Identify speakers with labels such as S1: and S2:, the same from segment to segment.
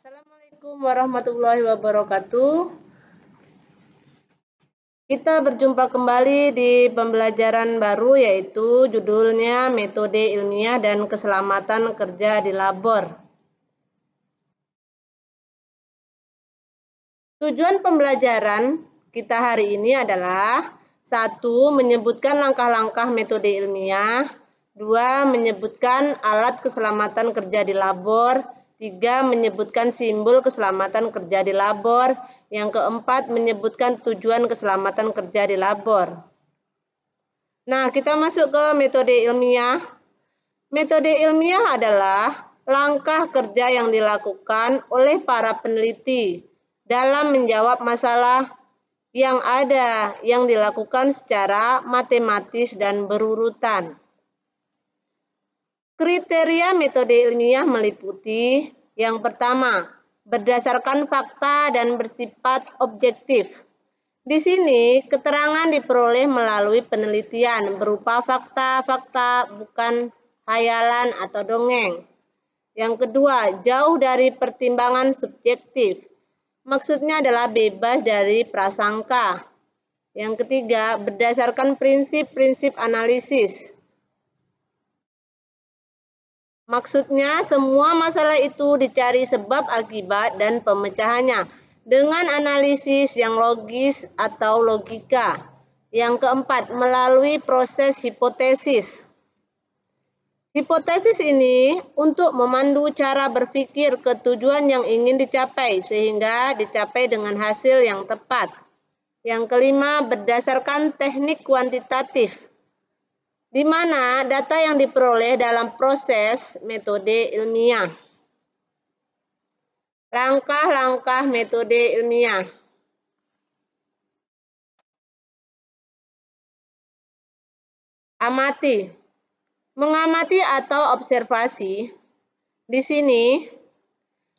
S1: Assalamualaikum warahmatullahi wabarakatuh. Kita berjumpa kembali di pembelajaran baru, yaitu judulnya Metode Ilmiah dan Keselamatan Kerja di Labor. Tujuan pembelajaran kita hari ini adalah 1. Menyebutkan langkah-langkah metode ilmiah, 2. Menyebutkan alat keselamatan kerja di labor, 3. Menyebutkan simbol keselamatan kerja di labor, yang keempat menyebutkan tujuan keselamatan kerja di labor. Nah, kita masuk ke metode ilmiah. Metode ilmiah adalah langkah kerja yang dilakukan oleh para peneliti dalam menjawab masalah yang ada yang dilakukan secara matematis dan berurutan. Kriteria metode ilmiah meliputi yang pertama, berdasarkan fakta dan bersifat objektif. Di sini, keterangan diperoleh melalui penelitian berupa fakta-fakta, bukan hayalan atau dongeng. Yang kedua, jauh dari pertimbangan subjektif. Maksudnya adalah bebas dari prasangka. Yang ketiga, berdasarkan prinsip-prinsip analisis. Maksudnya, semua masalah itu dicari sebab akibat dan pemecahannya dengan analisis yang logis atau logika. Yang keempat, melalui proses hipotesis. Hipotesis ini untuk memandu cara berpikir ke tujuan yang ingin dicapai sehingga dicapai dengan hasil yang tepat. Yang kelima, berdasarkan teknik kuantitatif, di mana data yang diperoleh dalam proses metode ilmiah. Langkah-langkah metode ilmiah. Amati. Mengamati atau observasi. Di sini,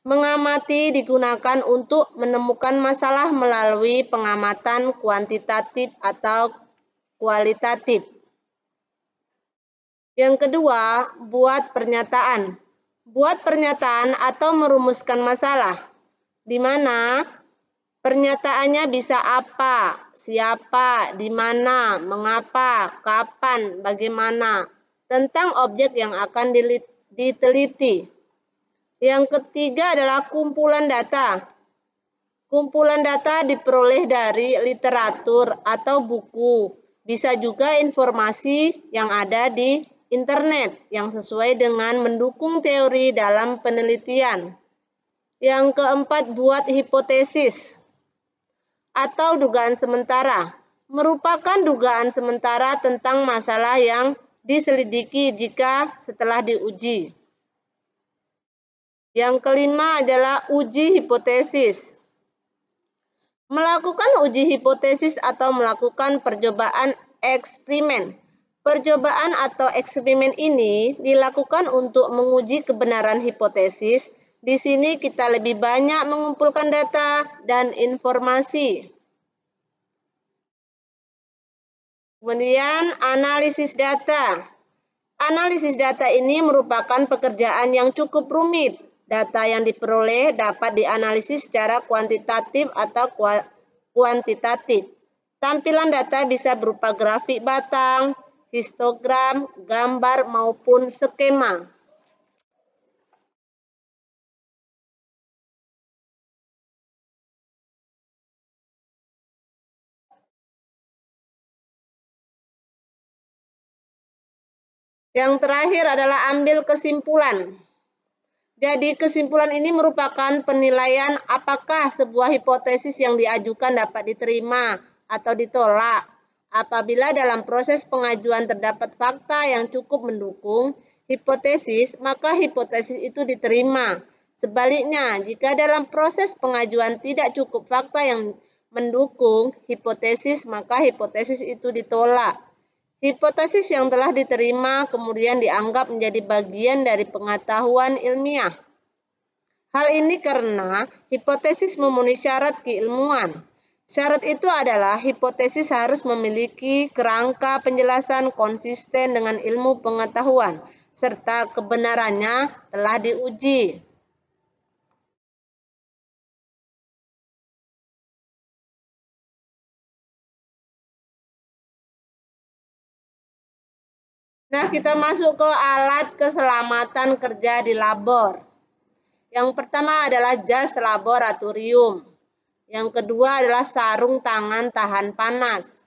S1: mengamati digunakan untuk menemukan masalah melalui pengamatan kuantitatif atau kualitatif. Yang kedua, buat pernyataan. Buat pernyataan atau merumuskan masalah, di mana pernyataannya bisa apa, siapa, di mana, mengapa, kapan, bagaimana, tentang objek yang akan diteliti. Yang ketiga adalah kumpulan data. Kumpulan data diperoleh dari literatur atau buku, bisa juga informasi yang ada di internet yang sesuai dengan mendukung teori dalam penelitian. Yang keempat, buat hipotesis atau dugaan sementara. Merupakan dugaan sementara tentang masalah yang diselidiki jika setelah diuji. Yang kelima adalah uji hipotesis. Melakukan uji hipotesis atau melakukan percobaan eksperimen. Percobaan atau eksperimen ini dilakukan untuk menguji kebenaran hipotesis. Di sini kita lebih banyak mengumpulkan data dan informasi. Kemudian analisis data. Analisis data ini merupakan pekerjaan yang cukup rumit. Data yang diperoleh dapat dianalisis secara kuantitatif atau kuantitatif. Tampilan data bisa berupa grafik batang, histogram, gambar, maupun skema. Yang terakhir adalah ambil kesimpulan. Jadi kesimpulan ini merupakan penilaian apakah sebuah hipotesis yang diajukan dapat diterima atau ditolak. Apabila dalam proses pengajuan terdapat fakta yang cukup mendukung hipotesis, maka hipotesis itu diterima. Sebaliknya, jika dalam proses pengajuan tidak cukup fakta yang mendukung hipotesis, maka hipotesis itu ditolak. Hipotesis yang telah diterima kemudian dianggap menjadi bagian dari pengetahuan ilmiah. Hal ini karena hipotesis memenuhi syarat keilmuan. Syarat itu adalah hipotesis harus memiliki kerangka penjelasan konsisten dengan ilmu pengetahuan, serta kebenarannya telah diuji. Nah, kita masuk ke alat keselamatan kerja di labor. Yang pertama adalah jas laboratorium. Yang kedua adalah sarung tangan tahan panas.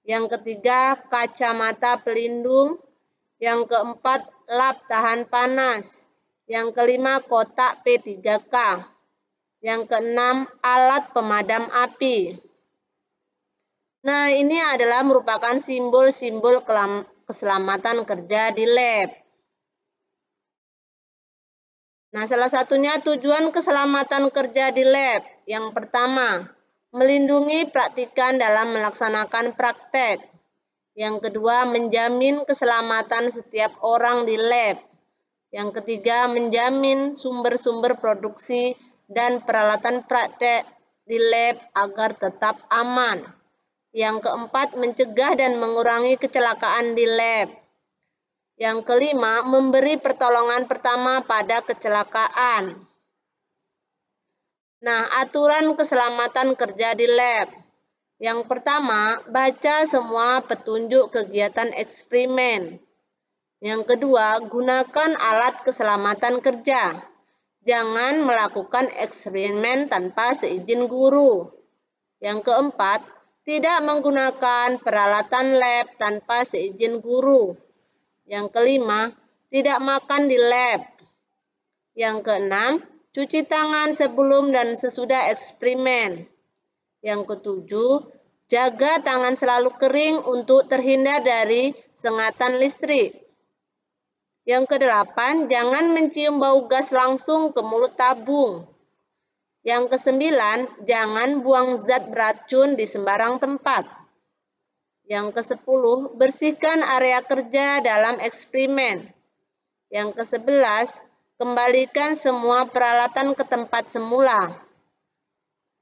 S1: Yang ketiga, kacamata pelindung. Yang keempat, lap tahan panas. Yang kelima, kotak P3K. Yang keenam, alat pemadam api. Nah, ini adalah merupakan simbol-simbol keselamatan kerja di lab. Nah, salah satunya tujuan keselamatan kerja di lab. Yang pertama, melindungi praktikan dalam melaksanakan praktek. Yang kedua, menjamin keselamatan setiap orang di lab. Yang ketiga, menjamin sumber-sumber produksi dan peralatan praktek di lab agar tetap aman. Yang keempat, mencegah dan mengurangi kecelakaan di lab. Yang kelima, memberi pertolongan pertama pada kecelakaan. Nah, aturan keselamatan kerja di lab. Yang pertama, baca semua petunjuk kegiatan eksperimen. Yang kedua, gunakan alat keselamatan kerja. Jangan melakukan eksperimen tanpa seizin guru. Yang keempat, tidak menggunakan peralatan lab tanpa seizin guru. Yang kelima, tidak makan di lab. Yang keenam, cuci tangan sebelum dan sesudah eksperimen. Yang ketujuh, jaga tangan selalu kering untuk terhindar dari sengatan listrik. Yang kedelapan, jangan mencium bau gas langsung ke mulut tabung. Yang kesembilan, jangan buang zat beracun di sembarang tempat. Yang kesepuluh, bersihkan area kerja dalam eksperimen. Yang kesebelas, kembalikan semua peralatan ke tempat semula.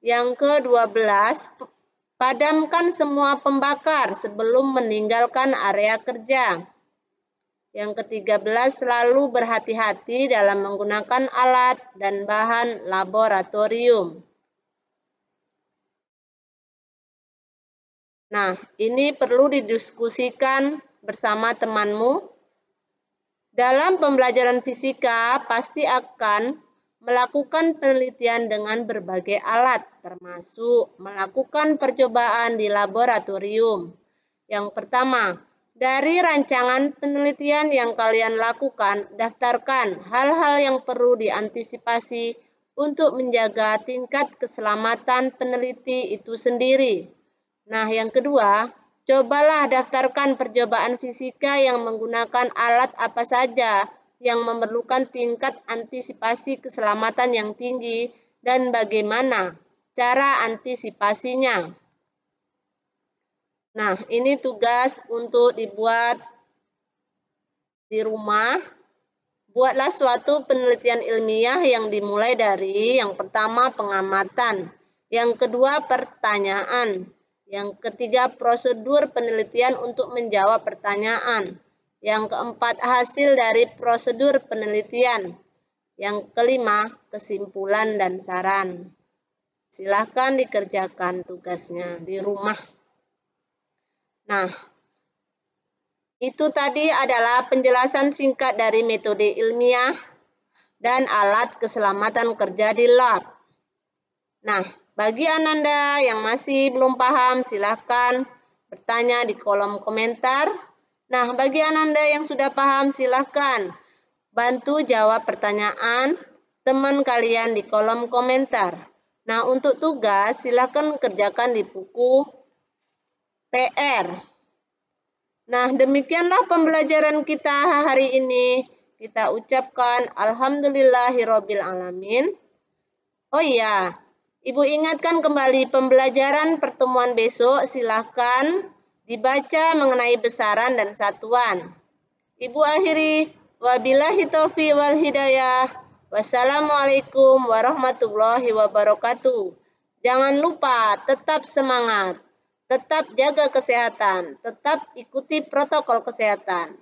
S1: Yang ke-12, padamkan semua pembakar sebelum meninggalkan area kerja. Yang ke-13, selalu berhati-hati dalam menggunakan alat dan bahan laboratorium. Nah, ini perlu didiskusikan bersama temanmu. Dalam pembelajaran fisika, pasti akan melakukan penelitian dengan berbagai alat, termasuk melakukan percobaan di laboratorium. Yang pertama, dari rancangan penelitian yang kalian lakukan, daftarkan hal-hal yang perlu diantisipasi untuk menjaga tingkat keselamatan peneliti itu sendiri. Nah, yang kedua, cobalah daftarkan percobaan fisika yang menggunakan alat apa saja yang memerlukan tingkat antisipasi keselamatan yang tinggi dan bagaimana cara antisipasinya. Nah, ini tugas untuk dibuat di rumah. Buatlah suatu penelitian ilmiah yang dimulai dari yang pertama pengamatan, yang kedua pertanyaan, yang ketiga prosedur penelitian untuk menjawab pertanyaan, yang keempat hasil dari prosedur penelitian, yang kelima kesimpulan dan saran. Silahkan dikerjakan tugasnya di rumah. Nah, itu tadi adalah penjelasan singkat dari metode ilmiah dan alat keselamatan kerja di lab. Nah, bagi Ananda yang masih belum paham, silahkan bertanya di kolom komentar. Nah, bagi Ananda yang sudah paham, silahkan bantu jawab pertanyaan teman kalian di kolom komentar. Nah, untuk tugas, silahkan kerjakan di buku PR. Nah, demikianlah pembelajaran kita hari ini. Kita ucapkan alhamdulillahirabbil alamin. Oh iya, Ibu ingatkan kembali pembelajaran pertemuan besok, silahkan dibaca mengenai besaran dan satuan. Ibu akhiri, wabillahi taufiq wal hidayah. Wassalamualaikum warahmatullahi wabarakatuh. Jangan lupa tetap semangat. Tetap jaga kesehatan, tetap ikuti protokol kesehatan.